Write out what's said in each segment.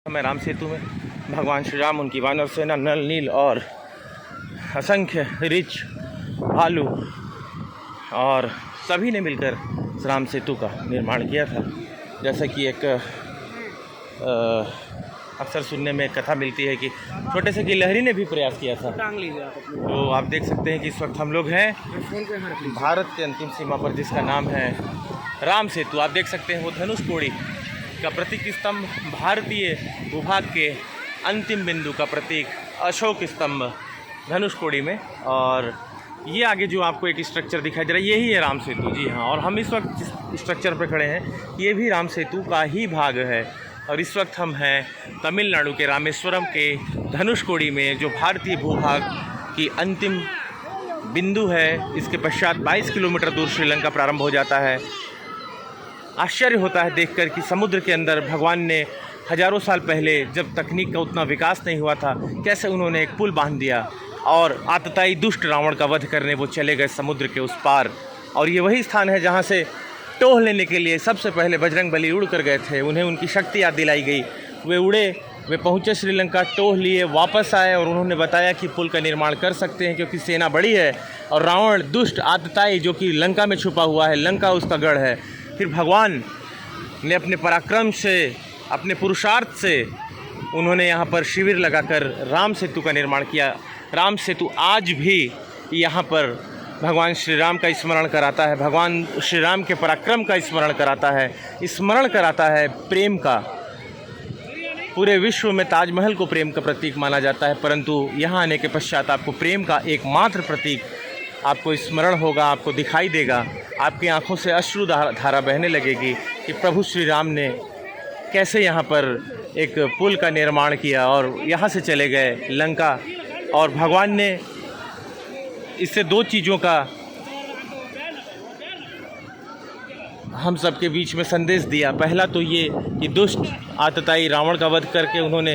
मैं राम सेतु में भगवान श्री राम, उनकी वानर सेना, नल नील और असंख्य रिच भालू और सभी ने मिलकर राम सेतु का निर्माण किया था। जैसा कि एक अक्सर सुनने में कथा मिलती है कि छोटे से गिलहरी ने भी प्रयास किया था। तो आप देख सकते हैं कि इस वक्त हम लोग हैं भारत के अंतिम सीमा पर, जिसका नाम है राम सेतु। आप देख सकते हैं वो धनुष कोड़ी का प्रतीक स्तंभ, भारतीय भूभाग के अंतिम बिंदु का प्रतीक अशोक स्तंभ धनुष कोड़ी में। और ये आगे जो आपको एक स्ट्रक्चर दिखाई दे रहा है, यही है राम सेतु। जी हाँ, और हम इस वक्त जिस स्ट्रक्चर पर खड़े हैं ये भी राम सेतु का ही भाग है। और इस वक्त हम हैं तमिलनाडु के रामेश्वरम के धनुष कोड़ी में, जो भारतीय भूभाग की अंतिम बिंदु है। इसके पश्चात 22 किलोमीटर दूर श्रीलंका प्रारंभ हो जाता है। आश्चर्य होता है देखकर कि समुद्र के अंदर भगवान ने हजारों साल पहले, जब तकनीक का उतना विकास नहीं हुआ था, कैसे उन्होंने एक पुल बांध दिया और आतताई दुष्ट रावण का वध करने वो चले गए समुद्र के उस पार। और ये वही स्थान है जहाँ से टोह लेने के लिए सबसे पहले बजरंगबली उड़ कर गए थे। उन्हें उनकी शक्ति याद दिलाई गई, वे उड़े, वे पहुँचे श्रीलंका, टोह लिए, वापस आए और उन्होंने बताया कि पुल का निर्माण कर सकते हैं क्योंकि सेना बड़ी है और रावण दुष्ट आतताई जो कि लंका में छुपा हुआ है, लंका उसका गढ़ है। फिर भगवान ने अपने पराक्रम से, अपने पुरुषार्थ से उन्होंने यहाँ पर शिविर लगाकर राम सेतु का निर्माण किया। राम सेतु आज भी यहाँ पर भगवान श्री राम का स्मरण कराता है, भगवान श्री राम के पराक्रम का स्मरण कराता है, स्मरण कराता है प्रेम का। पूरे विश्व में ताजमहल को प्रेम का प्रतीक माना जाता है, परंतु यहाँ आने के पश्चात आपको प्रेम का एकमात्र प्रतीक आपको स्मरण होगा, आपको दिखाई देगा। आपकी आंखों से अश्रु धारा बहने लगेगी कि प्रभु श्री राम ने कैसे यहाँ पर एक पुल का निर्माण किया और यहाँ से चले गए लंका। और भगवान ने इससे दो चीज़ों का हम सबके बीच में संदेश दिया। पहला तो ये कि दुष्ट आतताई रावण का वध करके उन्होंने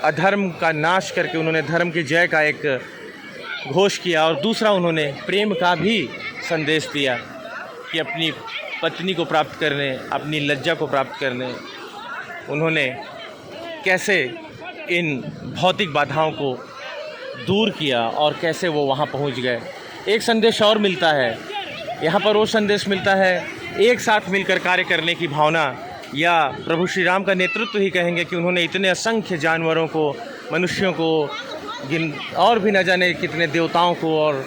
अधर्म का नाश करके उन्होंने धर्म की जय का एक घोष किया। और दूसरा उन्होंने प्रेम का भी संदेश दिया कि अपनी पत्नी को प्राप्त करने, अपनी लज्जा को प्राप्त करने उन्होंने कैसे इन भौतिक बाधाओं को दूर किया और कैसे वो वहाँ पहुँच गए। एक संदेश और मिलता है यहाँ पर, वो संदेश मिलता है एक साथ मिलकर कार्य करने की भावना, या प्रभु श्री राम का नेतृत्व ही कहेंगे कि उन्होंने इतने असंख्य जानवरों को, मनुष्यों को, और भी न जाने कितने देवताओं को और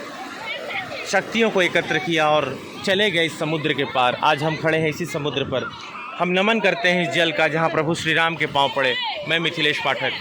शक्तियों को एकत्र किया और चले गए इस समुद्र के पार। आज हम खड़े हैं इसी समुद्र पर, हम नमन करते हैं इस जल का जहाँ प्रभु श्री राम के पाँव पड़े। मैं मिथिलेश पाठक।